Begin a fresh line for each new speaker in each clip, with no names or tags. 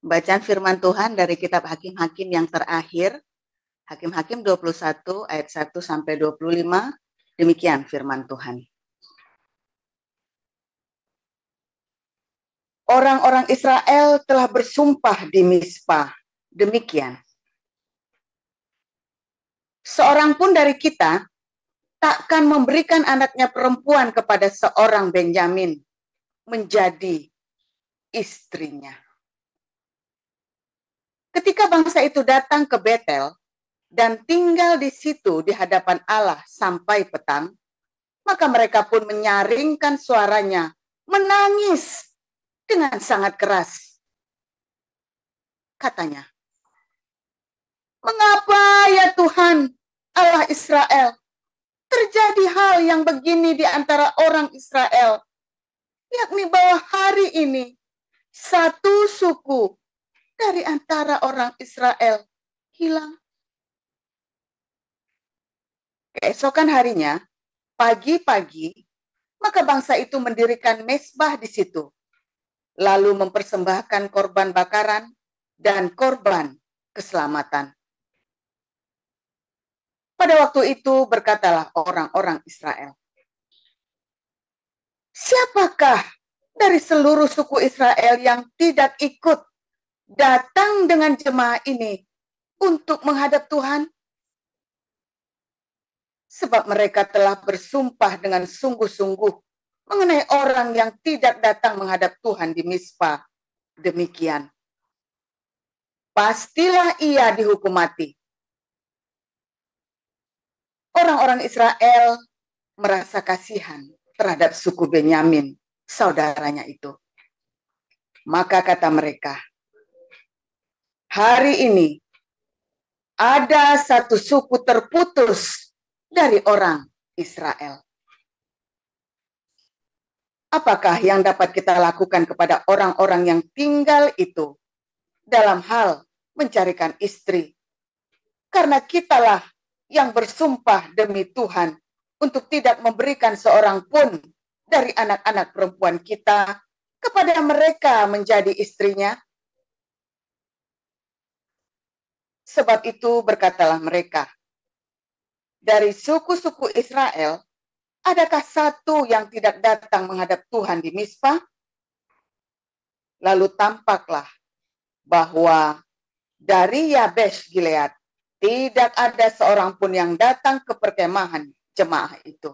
Bacaan firman Tuhan dari kitab Hakim-Hakim yang terakhir, Hakim-Hakim 21 ayat 1 sampai 25. Demikian firman Tuhan. Orang-orang Israel telah bersumpah di Mizpah. Demikian. Seorang pun dari kita takkan memberikan anaknya perempuan kepada seorang Benyamin menjadi istrinya. Ketika bangsa itu datang ke Betel dan tinggal di situ di hadapan Allah sampai petang, maka mereka pun menyaringkan suaranya, menangis dengan sangat keras. Katanya, "Mengapa ya Tuhan, Allah Israel, terjadi hal yang begini di antara orang Israel, yakni bahwa hari ini satu suku dari antara orang Israel hilang." Keesokan harinya, pagi-pagi, maka bangsa itu mendirikan mezbah di situ, lalu mempersembahkan korban bakaran dan korban keselamatan. Pada waktu itu berkatalah orang-orang Israel, "Siapakah dari seluruh suku Israel yang tidak ikut datang dengan jemaah ini untuk menghadap Tuhan? Sebab mereka telah bersumpah dengan sungguh-sungguh mengenai orang yang tidak datang menghadap Tuhan di Mizpah. Demikian, pastilah ia dihukum mati." Orang-orang Israel merasa kasihan terhadap suku Benyamin, saudaranya itu. Maka kata mereka, "Hari ini ada satu suku terputus dari orang Israel. Apakah yang dapat kita lakukan kepada orang-orang yang tinggal itu dalam hal mencarikan istri? Karena kitalah yang bersumpah demi Tuhan untuk tidak memberikan seorang pun dari anak-anak perempuan kita kepada mereka menjadi istrinya." Sebab itu berkatalah mereka, "Dari suku-suku Israel, adakah satu yang tidak datang menghadap Tuhan di Mizpah?" Lalu tampaklah bahwa dari Yabesh Gilead tidak ada seorang pun yang datang ke perkemahan jemaah itu.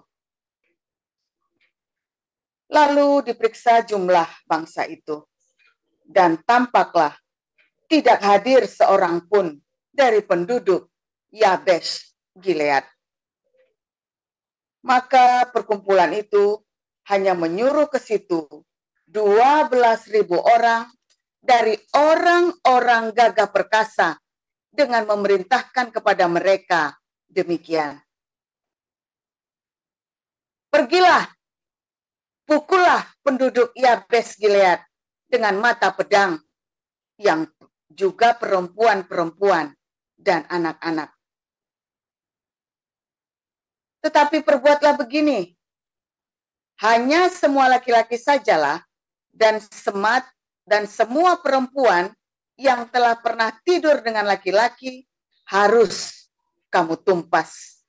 Lalu diperiksa jumlah bangsa itu, dan tampaklah tidak hadir seorang pun dari penduduk Yabesh Gilead. Maka perkumpulan itu hanya menyuruh ke situ 12.000 orang dari orang-orang gagah perkasa dengan memerintahkan kepada mereka demikian, "Pergilah, pukullah penduduk Yabes Gilead dengan mata pedang, yang juga perempuan-perempuan dan anak-anak. Tetapi perbuatlah begini, hanya semua laki-laki sajalah dan semua perempuan yang telah pernah tidur dengan laki-laki harus kamu tumpas."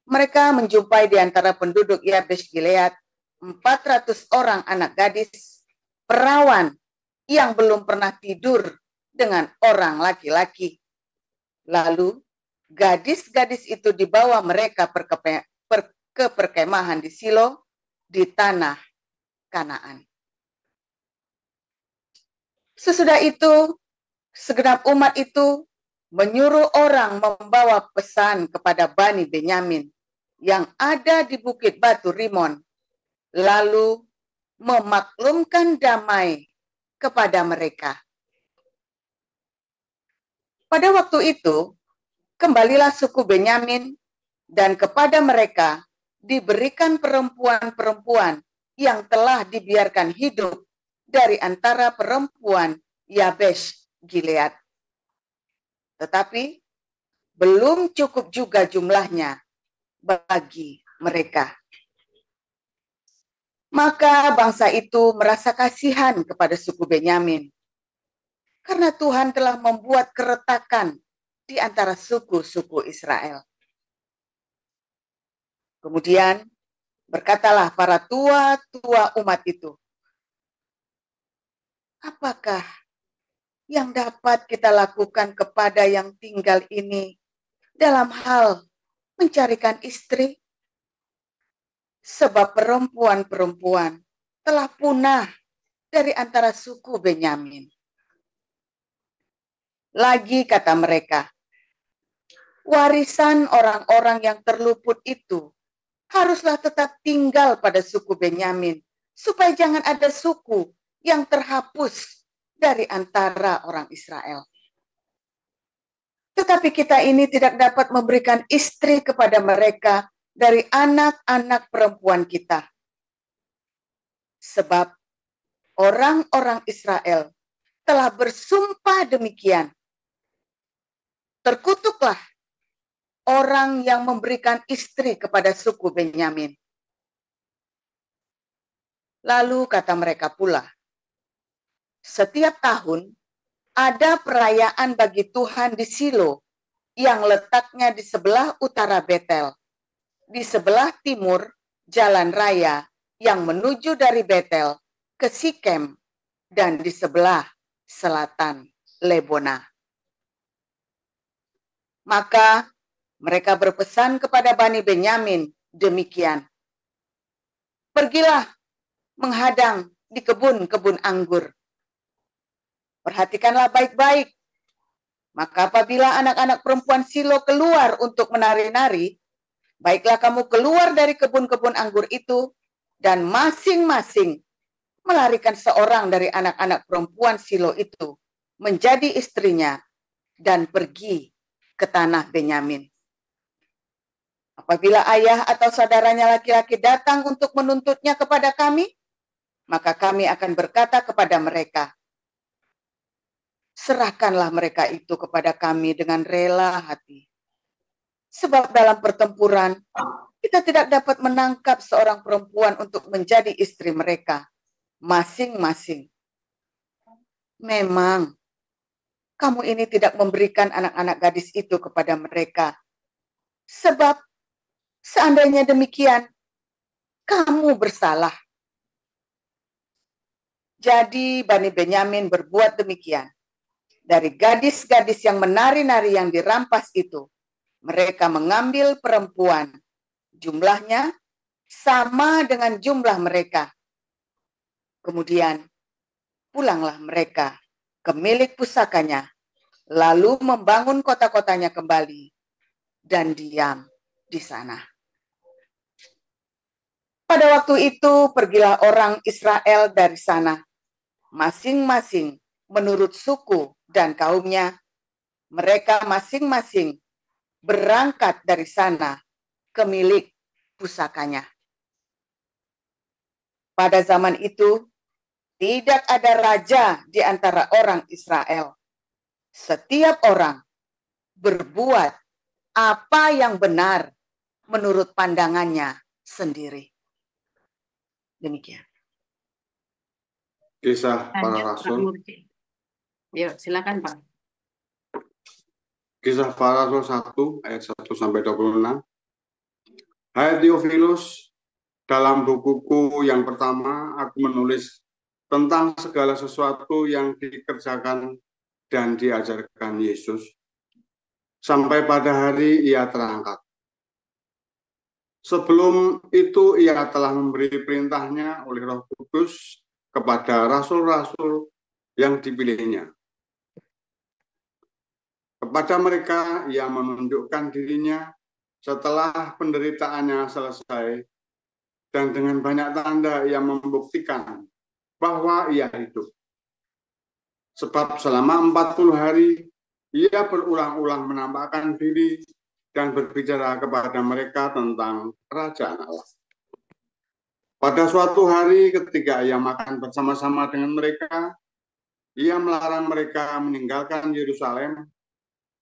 Mereka menjumpai di antara penduduk Yabesh Gilead 400 orang anak gadis perawan yang belum pernah tidur dengan orang laki-laki. Lalu gadis-gadis itu dibawa mereka ke perkemahan di Silo di tanah Kanaan. Sesudah itu, segenap umat itu menyuruh orang membawa pesan kepada Bani Benyamin yang ada di Bukit Batu Rimon, lalu memaklumkan damai kepada mereka. Pada waktu itu, kembalilah suku Benyamin, dan kepada mereka diberikan perempuan-perempuan yang telah dibiarkan hidup dari antara perempuan Yabesh Gilead. Tetapi belum cukup juga jumlahnya bagi mereka. Maka bangsa itu merasa kasihan kepada suku Benyamin, karena Tuhan telah membuat keretakan di antara suku-suku Israel. Kemudian berkatalah para tua-tua umat itu, apakah yang dapat kita lakukan kepada yang tinggal ini dalam hal mencarikan istri? Sebab perempuan-perempuan telah punah dari antara suku Benyamin. Lagi kata mereka, warisan orang-orang yang terluput itu haruslah tetap tinggal pada suku Benyamin, supaya jangan ada suku yang terhapus dari antara orang Israel. Tetapi kita ini tidak dapat memberikan istri kepada mereka dari anak-anak perempuan kita. Sebab orang-orang Israel telah bersumpah demikian. Terkutuklah orang yang memberikan istri kepada suku Benyamin. Lalu kata mereka pula, setiap tahun ada perayaan bagi Tuhan di Silo yang letaknya di sebelah utara Betel, di sebelah timur jalan raya yang menuju dari Betel ke Sikem, dan di sebelah selatan Lebona. Maka mereka berpesan kepada Bani Benyamin demikian, pergilah menghadang di kebun-kebun anggur. Perhatikanlah baik-baik. Maka apabila anak-anak perempuan Silo keluar untuk menari-nari, baiklah kamu keluar dari kebun-kebun anggur itu dan masing-masing melarikan seorang dari anak-anak perempuan Silo itu menjadi istrinya dan pergi ke tanah Benyamin. Apabila ayah atau saudaranya laki-laki datang untuk menuntutnya kepada kami, maka kami akan berkata kepada mereka, serahkanlah mereka itu kepada kami dengan rela hati. Sebab dalam pertempuran, kita tidak dapat menangkap seorang perempuan untuk menjadi istri mereka, masing-masing. Memang, kamu ini tidak memberikan anak-anak gadis itu kepada mereka. Sebab, seandainya demikian, kamu bersalah. Jadi Bani Benyamin berbuat demikian. Dari gadis-gadis yang menari-nari yang dirampas itu, mereka mengambil perempuan. Jumlahnya sama dengan jumlah mereka. Kemudian pulanglah mereka ke milik pusakanya, lalu membangun kota-kotanya kembali dan diam di sana. Pada waktu itu pergilah orang Israel dari sana, masing-masing menurut suku dan kaumnya. Mereka masing-masing berangkat dari sana ke milik pusakanya. Pada zaman itu, tidak ada raja di antara orang Israel. Setiap orang berbuat apa yang benar menurut pandangannya sendiri. Demikian.
Kisah para Rasul.
Yuk, silakan Pak.
Kisah para Rasul 1 ayat 1 sampai 26. Hai Theophilus, dalam bukuku yang pertama aku menulis tentang segala sesuatu yang dikerjakan dan diajarkan Yesus sampai pada hari ia terangkat. Sebelum itu ia telah memberi perintahnya oleh Roh Kudus kepada rasul-rasul yang dipilihnya. Kepada mereka ia menunjukkan dirinya setelah penderitaannya selesai, dan dengan banyak tanda ia membuktikan bahwa ia hidup. Sebab selama 40 hari ia berulang-ulang menampakkan diri dan berbicara kepada mereka tentang kerajaan Allah. Pada suatu hari ketika ia makan bersama-sama dengan mereka, ia melarang mereka meninggalkan Yerusalem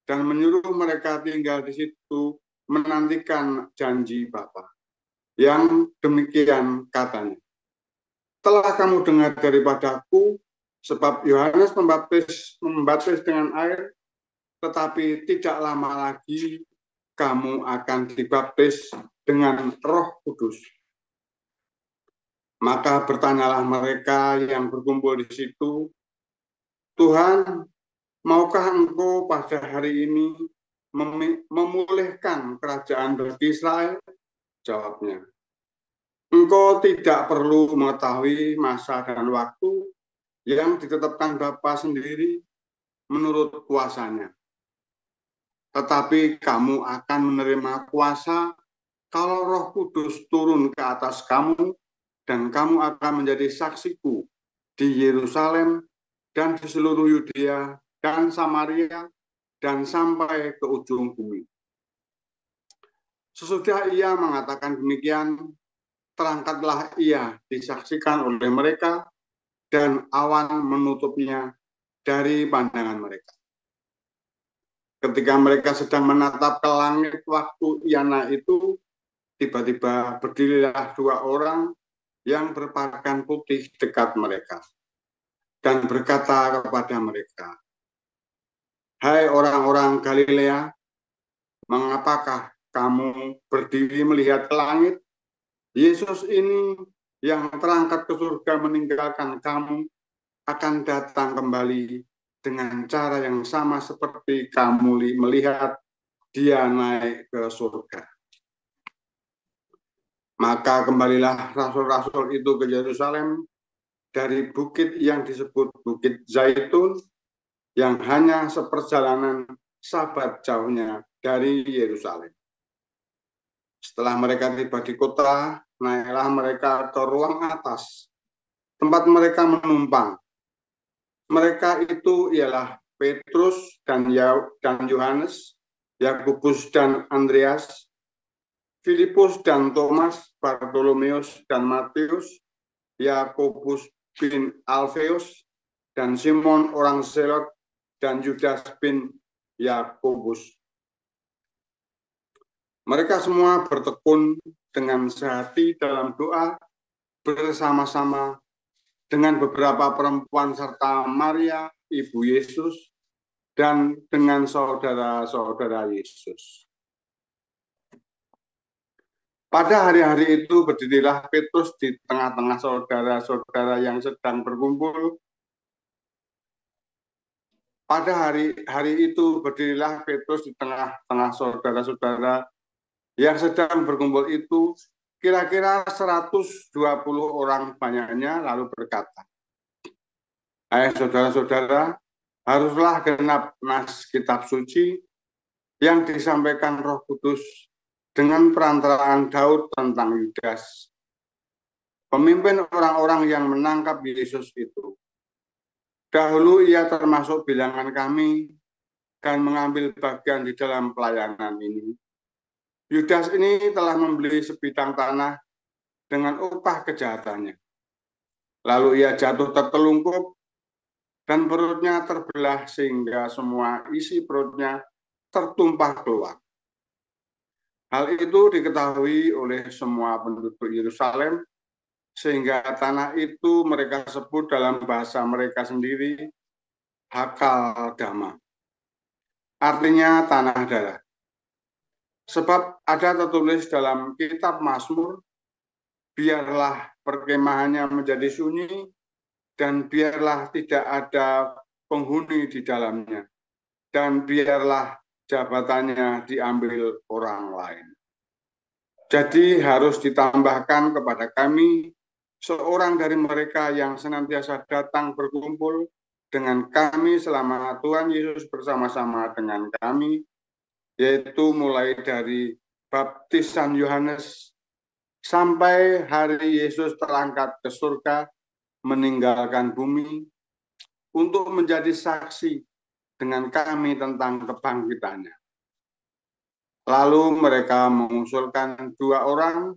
dan menyuruh mereka tinggal di situ menantikan janji Bapa. Yang demikian katanya, telah kamu dengar daripadaku, sebab Yohanes membaptis dengan air, tetapi tidak lama lagi kamu akan dibaptis dengan Roh Kudus. Maka bertanyalah mereka yang berkumpul di situ, Tuhan, maukah Engkau pada hari ini memulihkan kerajaan bagi Israel? Jawabnya, Engkau tidak perlu mengetahui masa dan waktu yang ditetapkan Bapa sendiri menurut kuasanya. Tetapi kamu akan menerima kuasa kalau Roh Kudus turun ke atas kamu, dan kamu akan menjadi saksiku di Yerusalem dan di seluruh Yudea dan Samaria dan sampai ke ujung bumi. Sesudah ia mengatakan demikian, terangkatlah ia disaksikan oleh mereka, dan awan menutupnya dari pandangan mereka. Ketika mereka sedang menatap ke langit waktu ia naik itu, tiba-tiba berdirilah dua orang yang berpakaian putih dekat mereka dan berkata kepada mereka, Hai orang-orang Galilea, mengapakah kamu berdiri melihat ke langit? Yesus ini yang terangkat ke surga meninggalkan kamu akan datang kembali dengan cara yang sama seperti kamu melihat dia naik ke surga. Maka kembalilah rasul-rasul itu ke Yerusalem dari bukit yang disebut Bukit Zaitun, yang hanya seperjalanan sabat jauhnya dari Yerusalem. Setelah mereka tiba di kota, naiklah mereka ke ruang atas, tempat mereka menumpang. Mereka itu ialah Petrus dan Yohanes, Yakobus dan Andreas, Filipus dan Thomas, Bartolomeus dan Matius, Yakobus bin Alfeus, dan Simon orang Zelot, dan Yudas bin Yakobus. Mereka semua bertekun dengan sehati dalam doa bersama-sama dengan beberapa perempuan serta Maria, ibu Yesus, dan dengan saudara-saudara Yesus. Pada hari-hari itu berdirilah Petrus di tengah-tengah saudara-saudara yang sedang berkumpul. Pada hari itu berdirilah Petrus di tengah-tengah saudara-saudara yang sedang berkumpul itu, kira-kira 120 orang banyaknya, lalu berkata, Hai saudara-saudara, haruslah genap nas kitab suci yang disampaikan Roh Kudus dengan perantaraan Daud tentang Yudas, pemimpin orang-orang yang menangkap Yesus itu. Dahulu ia termasuk bilangan kami dan mengambil bagian di dalam pelayanan ini. Yudas ini telah membeli sebidang tanah dengan upah kejahatannya. Lalu ia jatuh tertelungkup dan perutnya terbelah sehingga semua isi perutnya tertumpah keluar. Hal itu diketahui oleh semua penduduk Yerusalem, sehingga tanah itu mereka sebut dalam bahasa mereka sendiri Hakal Dama. Artinya tanah darah. Sebab ada tertulis dalam kitab Mazmur, biarlah perkemahannya menjadi sunyi, dan biarlah tidak ada penghuni di dalamnya, dan biarlah jabatannya diambil orang lain. Jadi harus ditambahkan kepada kami seorang dari mereka yang senantiasa datang berkumpul dengan kami selama Tuhan Yesus bersama-sama dengan kami, yaitu mulai dari baptisan Yohanes sampai hari Yesus terangkat ke surga, meninggalkan bumi, untuk menjadi saksi dengan kami tentang kebangkitannya. Lalu mereka mengusulkan dua orang,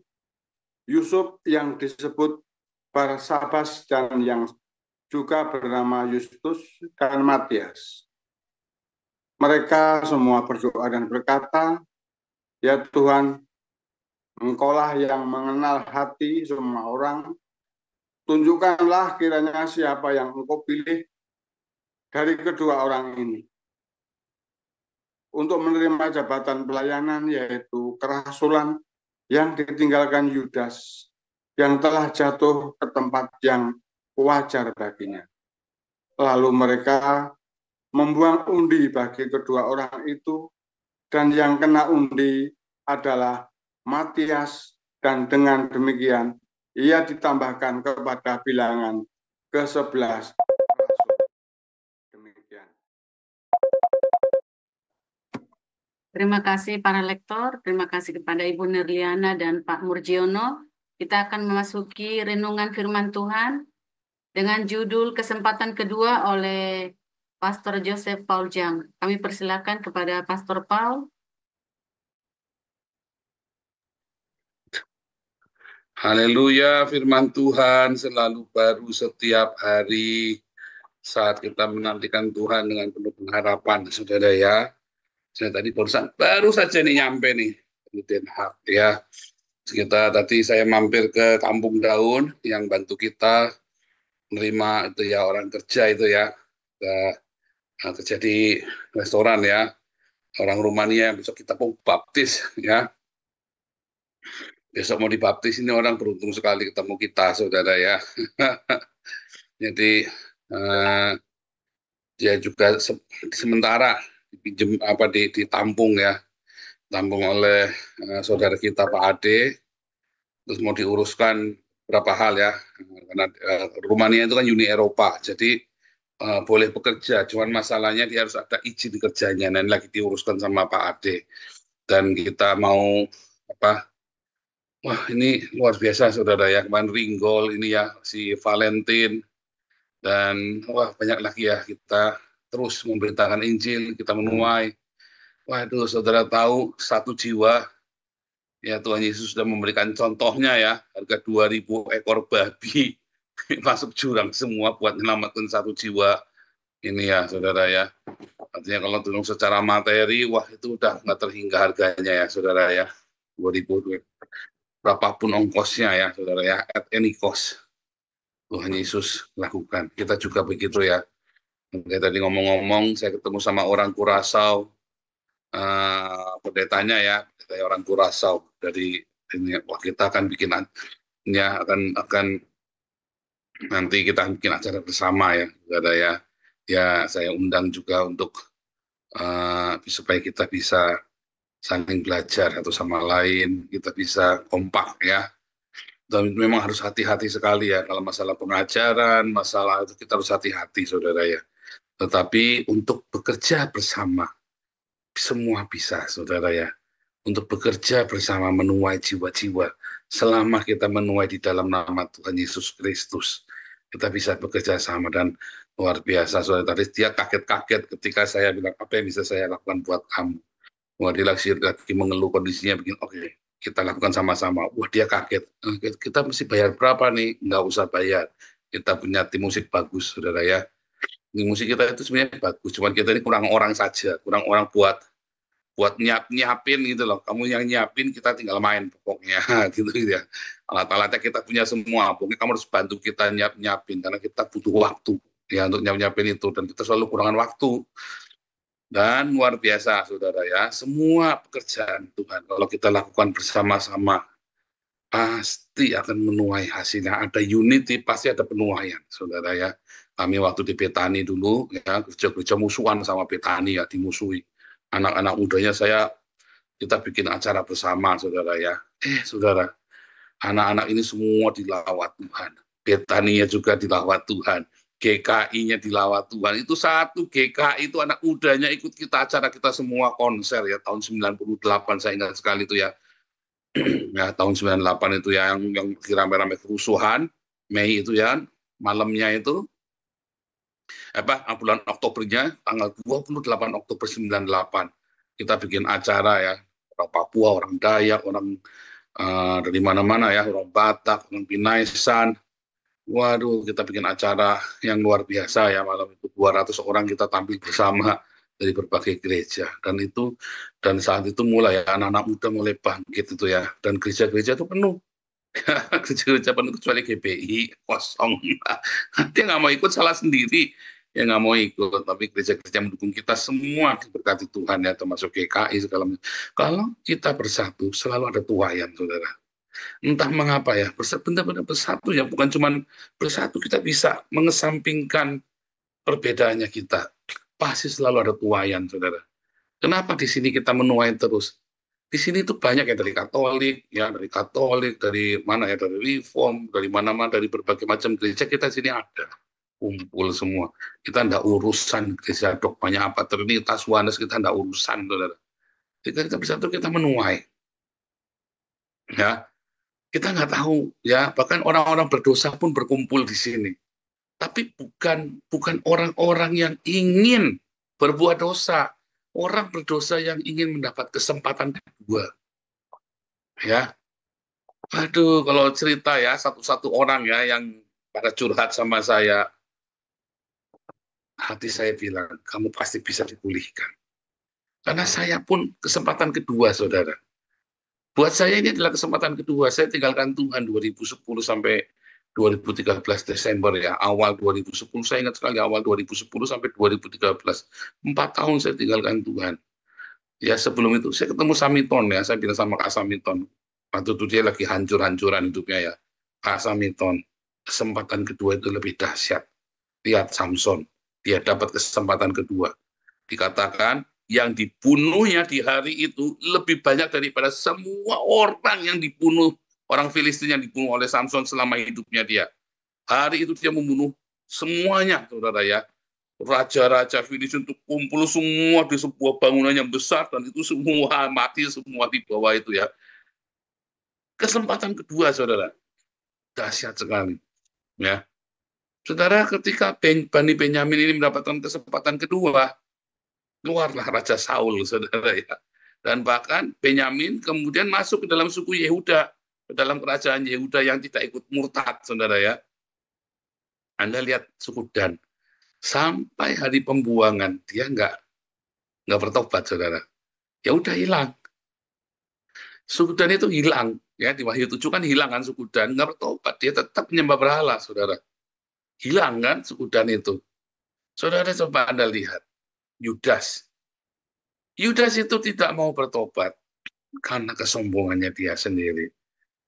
Yusuf yang disebut Barsabas dan yang juga bernama Justus dan Matias. Mereka semua berdoa dan berkata, Ya Tuhan, Engkaulah yang mengenal hati semua orang, tunjukkanlah kiranya siapa yang engkau pilih dari kedua orang ini untuk menerima jabatan pelayanan, yaitu kerasulan yang ditinggalkan Yudas, yang telah jatuh ke tempat yang wajar baginya. Lalu mereka membuang undi bagi kedua orang itu, dan yang kena undi adalah Matias, dan dengan demikian ia ditambahkan kepada bilangan ke-11. Demikian.
Terima kasih para lektor, terima kasih kepada Ibu Nirliana dan Pak Murjiono. Kita akan memasuki renungan firman Tuhan dengan judul kesempatan kedua oleh Pastor Joseph Paul Jang. Kami persilakan kepada Pastor Paul.
Haleluya, firman Tuhan selalu baru setiap hari saat kita menantikan Tuhan dengan penuh pengharapan, saudara ya. Saya tadi baru saja nih nyampe nih di Den Haag ya. Tadi saya mampir ke Kampung Daun yang bantu kita menerima itu ya orang kerja itu ya. Kerja di restoran ya. Orang Rumania besok kita mau baptis ya. Besok mau dibaptis, ini orang beruntung sekali ketemu kita, saudara ya. Jadi dia juga sementara ditampung ya, tampung oleh saudara kita Pak Ade, terus mau diuruskan berapa hal ya, karena Rumania itu kan Uni Eropa, jadi boleh bekerja, cuman masalahnya dia harus ada izin kerjanya, dan lagi diuruskan sama Pak Ade, dan kita mau wah ini luar biasa saudara ya, kemarin Ringgol ini ya, si Valentin, dan wah banyak lagi ya, kita terus memberitakan Injil, kita menuai. Waduh, saudara tahu, 1 jiwa, ya Tuhan Yesus sudah memberikan contohnya ya, harga 2.000 ekor babi, masuk jurang semua buat menyelamatkan 1 jiwa. Ini ya, saudara ya. Artinya kalau tolong secara materi, wah itu udah nggak terhingga harganya ya, saudara ya. 2.000, berapapun ongkosnya ya, saudara ya, at any cost. Tuhan Yesus lakukan. Kita juga begitu ya. Kayak tadi ngomong-ngomong, saya ketemu sama orang Kurasau, pendetanya ya, orang Kurasau dari ini. Wah kita akan bikin ya, akan nanti kita bikin acara bersama ya, saudara ya. Ya saya undang juga untuk supaya kita bisa saling belajar satu sama lain, kita bisa kompak ya. Dan memang harus hati-hati sekali ya kalau masalah pengajaran, masalah itu kita harus hati-hati saudara ya. Tetapi untuk bekerja bersama semua bisa saudara ya. Untuk bekerja bersama menuai jiwa-jiwa, selama kita menuai di dalam nama Tuhan Yesus Kristus, kita bisa bekerja sama. Dan luar biasa saudara, tadi dia kaget-kaget ketika saya bilang apa yang bisa saya lakukan buat kamu. Wah dia lagi mengeluh kondisinya begini, oke, kita lakukan sama-sama. Wah dia kaget, kita mesti bayar berapa nih? Nggak usah bayar, kita punya tim musik bagus saudara ya. Tim musik kita itu sebenarnya bagus, cuman kita ini kurang orang saja, kurang orang buat nyiapin gitu loh. Kamu yang nyiapin, kita tinggal main pokoknya gitu ya. Alat-alatnya kita punya semua, pokoknya kamu harus bantu kita nyiapin karena kita butuh waktu ya untuk nyiapin itu, dan kita selalu kurangan waktu. Dan luar biasa saudara ya, semua pekerjaan Tuhan kalau kita lakukan bersama-sama pasti akan menuai hasilnya. Ada unity, pasti ada penuaian saudara ya. Kami waktu di Betani dulu ya, kerja musuhan sama Betani ya, dimusuhi. Anak-anak mudanya kita bikin acara bersama saudara ya. Saudara, anak-anak ini semua dilawat Tuhan. Betania juga dilawat Tuhan. GKI-nya dilawat Tuhan. Itu satu GKI itu anak mudanya ikut kita acara kita semua konser ya, tahun 98 saya ingat sekali itu ya. Ya tahun 98 itu ya, yang rame-rame kerusuhan Mei itu ya, malamnya itu bulan Oktobernya tanggal 28 Oktober 98 kita bikin acara ya, orang Papua, orang Dayak, orang dari mana-mana ya, orang Batak, orang Pinaisan. Waduh, kita bikin acara yang luar biasa ya, malam itu 200 orang kita tampil bersama dari berbagai gereja. Dan saat itu mulai ya, anak-anak muda mulai bangkit itu ya, dan gereja-gereja itu penuh. Gereja penuh kecuali GPI kosong. Dia nggak mau ikut, salah sendiri. Ya nggak mau ikut, tapi gereja-gereja mendukung kita semua diberkati Tuhan ya, termasuk GKI segala macam. Kalau kita bersatu, selalu ada tuayan, saudara. Entah mengapa ya, benar-benar bersatu ya, bukan cuma bersatu, kita bisa mengesampingkan perbedaannya kita. Pasti selalu ada tuayan, saudara. Kenapa di sini kita menuai terus? Di sini tuh banyak ya, dari Katolik, dari mana ya, dari Reform, dari mana-mana, dari berbagai macam gereja kita di sini ada, kumpul semua. Kita tidak urusan gereja dogmanya apa, Trinitas, Oneness, kita tidak urusan, saudara. Kita bersatu, kita menuai, ya. Kita nggak tahu, ya. Bahkan orang-orang berdosa pun berkumpul di sini. Tapi bukan orang-orang yang ingin berbuat dosa, orang berdosa yang ingin mendapat kesempatan kedua. Ya, aduh, kalau cerita ya satu-satu orang ya yang pada curhat sama saya, hati saya bilang kamu pasti bisa dipulihkan. Karena saya pun kesempatan kedua, saudara. Buat saya ini adalah kesempatan kedua. Saya tinggalkan Tuhan 2010 sampai 2013 Desember ya, awal 2010, saya ingat sekali awal 2010 sampai 2013. 4 tahun saya tinggalkan Tuhan. Ya sebelum itu saya ketemu Samiton ya, saya bilang sama Kak Samiton. Waktu itu dia lagi hancur-hancuran hidupnya ya. Kak Samiton, kesempatan kedua itu lebih dahsyat. Lihat Samson, dia dapat kesempatan kedua. Dikatakan yang dibunuhnya di hari itu lebih banyak daripada semua orang yang dibunuh, orang Filistin yang dibunuh oleh Samson selama hidupnya dia. Hari itu dia membunuh semuanya, saudara ya. Raja-raja Filistin itu kumpul semua di sebuah bangunan yang besar, dan itu semua mati semua di bawah itu ya. Kesempatan kedua, saudara, dahsyat sekali. Ya, saudara, ketika Bani Benyamin ini mendapatkan kesempatan kedua, keluarlah Raja Saul, saudara ya. Dan bahkan Benyamin kemudian masuk ke dalam suku Yehuda, ke dalam kerajaan Yehuda yang tidak ikut murtad, saudara ya. Anda lihat suku Dan, sampai hari pembuangan dia nggak bertobat, saudara. Ya udah hilang. Suku Dan itu hilang, ya di Wahyu 7 kan hilang kan suku Dan, nggak bertobat, dia tetap menyembah berhala, saudara. Hilang kan suku Dan itu. Saudara coba Anda lihat, Yudas. Yudas itu tidak mau bertobat karena kesombongannya dia sendiri.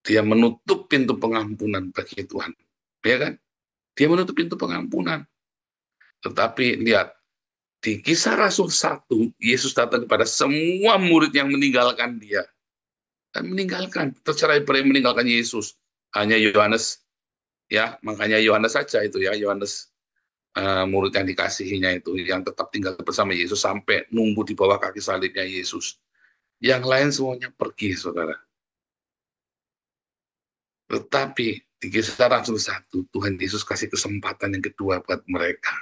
Dia menutup pintu pengampunan bagi Tuhan. Ya kan? Dia menutup pintu pengampunan. Tetapi lihat, di Kisah Rasul 1, Yesus datang kepada semua murid yang meninggalkan dia. Dan meninggalkan, tercerai-berai meninggalkan Yesus. Hanya Yohanes, ya, makanya Yohanes saja itu ya, Yohanes murid yang dikasihinya itu, yang tetap tinggal bersama Yesus sampai nunggu di bawah kaki salibnya Yesus. Yang lain semuanya pergi, saudara. Tetapi di Kisah Rasul 1, Tuhan Yesus kasih kesempatan yang kedua buat mereka.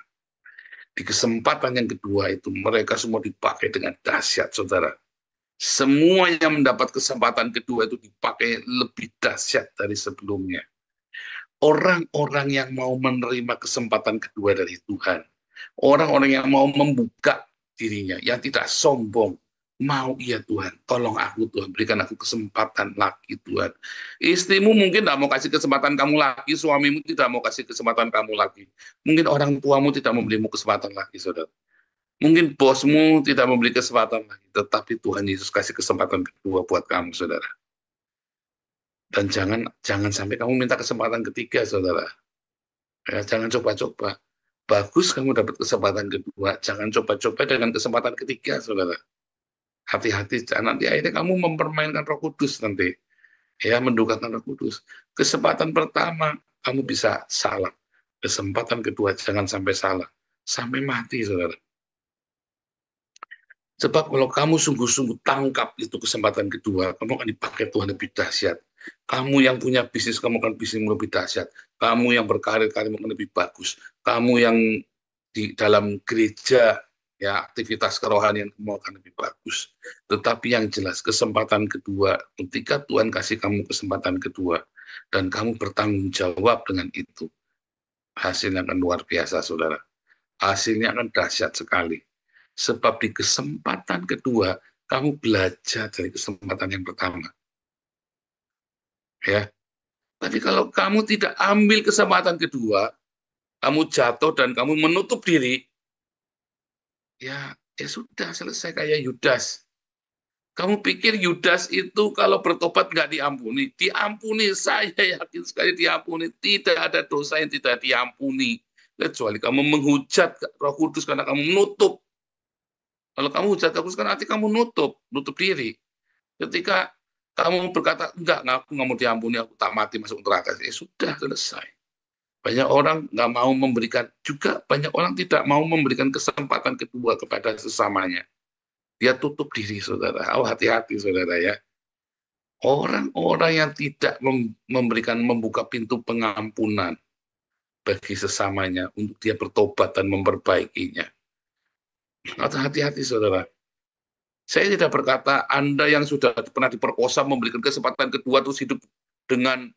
Di kesempatan yang kedua itu, mereka semua dipakai dengan dahsyat, saudara. Semua yang mendapat kesempatan kedua itu dipakai lebih dahsyat dari sebelumnya. Orang-orang yang mau menerima kesempatan kedua dari Tuhan, orang-orang yang mau membuka dirinya, yang tidak sombong, mau, iya Tuhan, tolong aku Tuhan, berikan aku kesempatan lagi Tuhan. Istrimu mungkin tidak mau kasih kesempatan kamu lagi, suamimu tidak mau kasih kesempatan kamu lagi. Mungkin orang tuamu tidak memberimu kesempatan lagi, saudara. Mungkin bosmu tidak memberi kesempatan lagi, tetapi Tuhan Yesus kasih kesempatan kedua buat kamu, saudara. Dan jangan sampai kamu minta kesempatan ketiga, saudara. Ya, jangan coba-coba. Bagus kamu dapat kesempatan kedua, jangan coba-coba dengan kesempatan ketiga, saudara. Hati-hati, nanti akhirnya kamu mempermainkan Roh Kudus nanti. Ya, mendukakan Roh Kudus. Kesempatan pertama, kamu bisa salah. Kesempatan kedua, jangan sampai salah. Sampai mati, saudara. Sebab kalau kamu sungguh-sungguh tangkap itu kesempatan kedua, kamu akan dipakai Tuhan lebih dahsyat. Kamu yang punya bisnis, kamu akan bisnismu lebih dahsyat. Kamu yang berkarir, kamu akan lebih bagus. Kamu yang di dalam gereja, ya aktivitas kerohanian, kamu akan lebih bagus. Tetapi yang jelas, kesempatan kedua, ketika Tuhan kasih kamu kesempatan kedua, dan kamu bertanggung jawab dengan itu, hasilnya akan luar biasa, saudara. Hasilnya akan dahsyat sekali. Sebab di kesempatan kedua, kamu belajar dari kesempatan yang pertama. Ya, Tapi kalau kamu tidak ambil kesempatan kedua, kamu jatuh dan kamu menutup diri, ya sudah selesai kayak Yudas. Kamu pikir Yudas itu kalau bertobat nggak diampuni? Diampuni, saya yakin sekali diampuni. Tidak ada dosa yang tidak diampuni. Kecuali kamu menghujat Roh Kudus karena kamu menutup. Kalau kamu hujat Roh Kudus karena nanti kamu nutup diri. Ketika kamu berkata, enggak, aku nggak mau diampuni, aku tak mati masuk neraka. Ya sudah, selesai. Banyak orang nggak mau memberikan, juga banyak orang tidak mau memberikan kesempatan kedua kepada sesamanya. Dia tutup diri, saudara. Hati-hati, saudara ya. Orang-orang yang tidak membuka pintu pengampunan bagi sesamanya untuk dia bertobat dan memperbaikinya. Hati-hati, saudara. Saya tidak berkata Anda yang sudah pernah diperkosa memberikan kesempatan kedua terus hidup dengan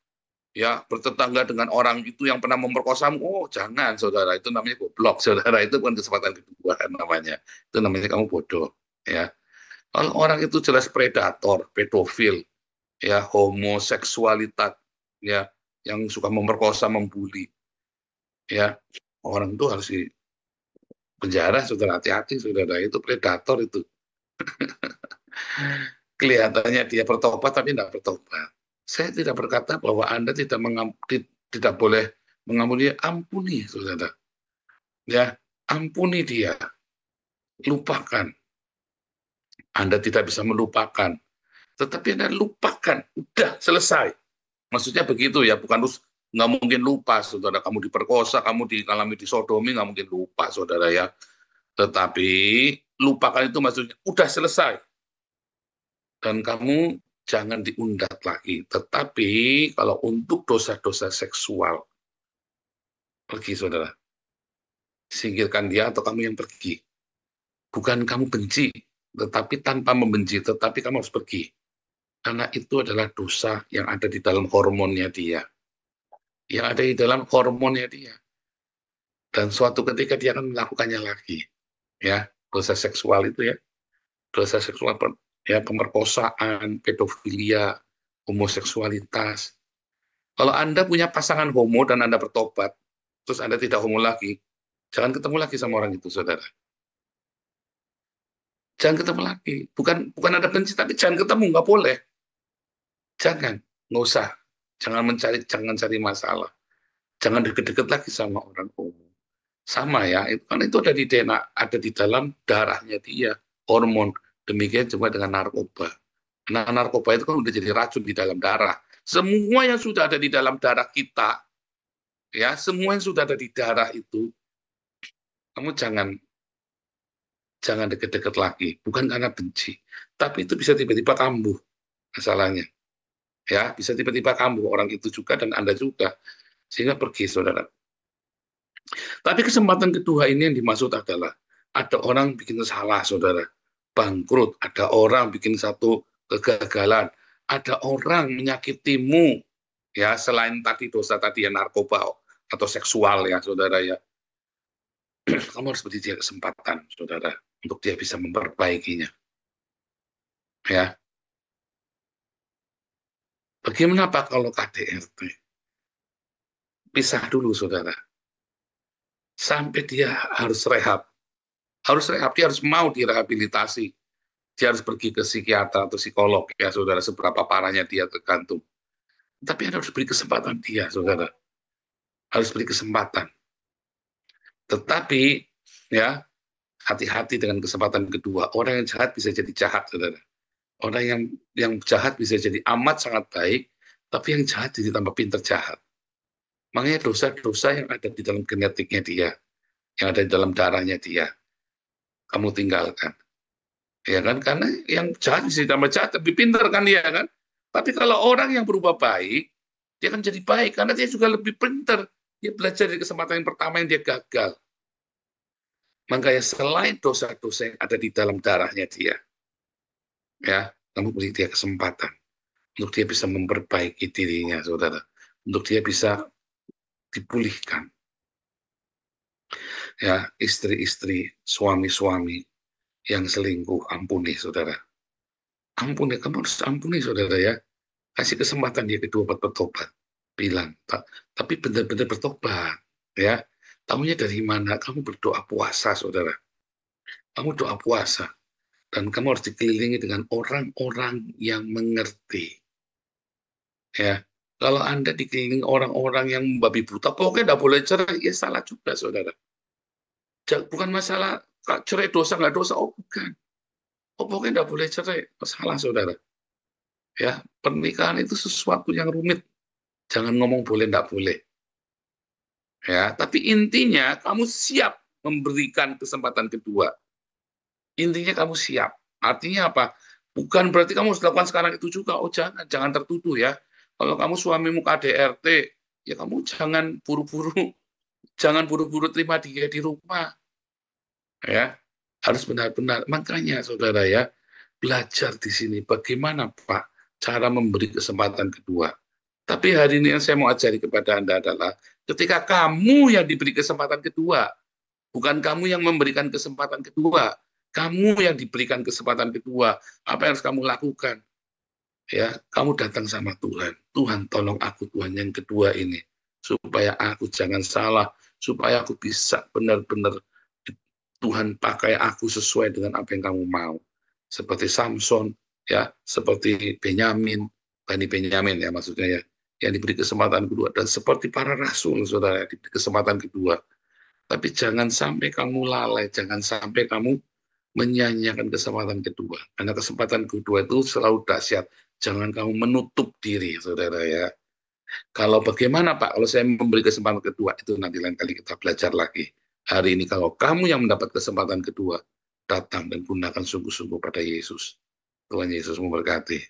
bertetangga dengan orang itu yang pernah memperkosamu. Oh, jangan, saudara. Itu namanya goblok, saudara. Itu bukan kesempatan kedua namanya. Itu namanya kamu bodoh, ya. Kalau orang itu jelas predator, pedofil, ya, homoseksualitas, ya, yang suka memperkosa, membuli, ya, orang itu harus di penjara, saudara. Hati-hati, saudara. Itu predator itu. Kelihatannya dia bertobat tapi tidak bertobat. Saya tidak berkata bahwa Anda tidak boleh mengampuni, ampuni, saudara. Ya, ampuni dia. Lupakan. Anda tidak bisa melupakan. Tetapi Anda lupakan. Udah, selesai. Maksudnya begitu ya, bukan terus nggak mungkin lupa, saudara. Kamu diperkosa, kamu dialami disodomi, nggak mungkin lupa, saudara ya. Tetapi lupakan itu maksudnya udah selesai. Dan kamu jangan diundat lagi. Tetapi kalau untuk dosa-dosa seksual, pergi, saudara. Singkirkan dia atau kamu yang pergi. Bukan kamu benci, tetapi tanpa membenci, tetapi kamu harus pergi. Karena itu adalah dosa yang ada di dalam hormonnya dia. Yang ada di dalam hormonnya dia. Dan suatu ketika dia akan melakukannya lagi. Ya, dosa seksual itu ya. Dosa seksual ya, pemerkosaan, pedofilia, homoseksualitas. Kalau Anda punya pasangan homo dan Anda bertobat, terus Anda tidak homo lagi, jangan ketemu lagi sama orang itu, saudara. Jangan ketemu lagi. Bukan Anda benci, tapi jangan ketemu, nggak boleh. Jangan, nggak usah. Jangan cari masalah. Jangan deket-deket lagi sama orang homo. Sama ya, karena itu ada di DNA, ada di dalam darahnya dia, hormon. Demikian juga dengan narkoba. Nah, narkoba itu kan udah jadi racun di dalam darah. Semua yang sudah ada di dalam darah kita, ya, semua yang sudah ada di darah itu, kamu jangan deket-deket lagi. Bukan karena benci, tapi itu bisa tiba-tiba kambuh masalahnya. Ya, bisa tiba-tiba kambuh orang itu juga dan Anda juga. Sehingga pergi, saudara. Tapi kesempatan kedua ini yang dimaksud adalah ada orang bikin salah, saudara. Bangkrut, ada orang bikin satu kegagalan, ada orang menyakitimu, ya, selain tadi dosa tadi ya, narkoba atau seksual ya, saudara ya. Kamu harus beri dia kesempatan, saudara, untuk dia bisa memperbaikinya. Ya. Bagaimana Pak kalau KDRT? Pisah dulu, saudara. Sampai dia harus rehab. Dia harus mau direhabilitasi. Dia harus pergi ke psikiater atau psikolog, ya saudara, seberapa parahnya dia tergantung. Tapi Anda harus beri kesempatan dia, saudara. Harus beri kesempatan. Tetapi, ya, hati-hati dengan kesempatan kedua. Orang yang jahat bisa jadi jahat, saudara. Orang yang jahat bisa jadi amat sangat baik, tapi yang jahat jadi tambah pinter jahat. Makanya dosa-dosa yang ada di dalam genetiknya dia, yang ada di dalam darahnya dia, kamu tinggalkan. Ya kan? Karena yang jahat bisa tambah jahat, lebih pintar kan dia kan? Tapi kalau orang yang berubah baik, dia akan jadi baik karena dia juga lebih pintar. Dia belajar dari kesempatan yang pertama yang dia gagal. Makanya selain dosa-dosa yang ada di dalam darahnya dia, ya, kamu beri dia kesempatan untuk dia bisa memperbaiki dirinya, saudara. Untuk dia bisa dipulihkan. Ya, istri-istri, suami-suami yang selingkuh, ampuni, saudara. Ampuni, kamu harus ampuni, saudara ya. Kasih kesempatan dia kedua buat bertobat. bilang, tapi benar-benar bertobat, ya. Tahunya dari mana? Kamu berdoa puasa, saudara. Kamu doa puasa, dan kamu harus dikelilingi dengan orang-orang yang mengerti. Ya, kalau Anda dikelilingi orang-orang yang babi buta, pokoknya tidak boleh cerai, ya salah juga, saudara. Bukan masalah cerai dosa nggak dosa, oh bukan. Oh pokoknya tidak boleh cerai, salah, saudara. Ya, pernikahan itu sesuatu yang rumit. Jangan ngomong boleh nggak boleh. Ya, tapi intinya kamu siap memberikan kesempatan kedua. Intinya kamu siap. Artinya apa? Bukan berarti kamu harus lakukan sekarang itu juga. Oh jangan tertuduh ya. Kalau kamu suamimu KDRT, ya kamu jangan buru-buru terima dia di rumah. Ya, harus benar-benar. Makanya saudara ya, belajar di sini bagaimana Pak cara memberi kesempatan kedua. Tapi hari ini yang saya mau ajari kepada Anda adalah ketika kamu yang diberi kesempatan kedua, bukan kamu yang memberikan kesempatan kedua, kamu yang diberikan kesempatan kedua, apa yang harus kamu lakukan? Ya, kamu datang sama Tuhan. Tuhan, tolong aku Tuhan yang kedua ini, supaya aku jangan salah, supaya aku bisa benar-benar Tuhan pakai aku sesuai dengan apa yang kamu mau. Seperti Samson, ya, seperti Benyamin, Bani Benyamin ya maksudnya ya, yang diberi kesempatan kedua, dan seperti para rasul, saudara, diberi kesempatan kedua. Tapi jangan sampai kamu lalai, jangan sampai kamu menyanyiakan kesempatan kedua. Karena kesempatan kedua itu selalu dahsyat. Jangan kamu menutup diri, saudara ya. Kalau bagaimana Pak, kalau saya memberi kesempatan kedua, itu nanti lain kali kita belajar lagi. Hari ini kalau kamu yang mendapat kesempatan kedua, datang dan gunakan sungguh-sungguh pada Yesus. Tuhan Yesus memberkati.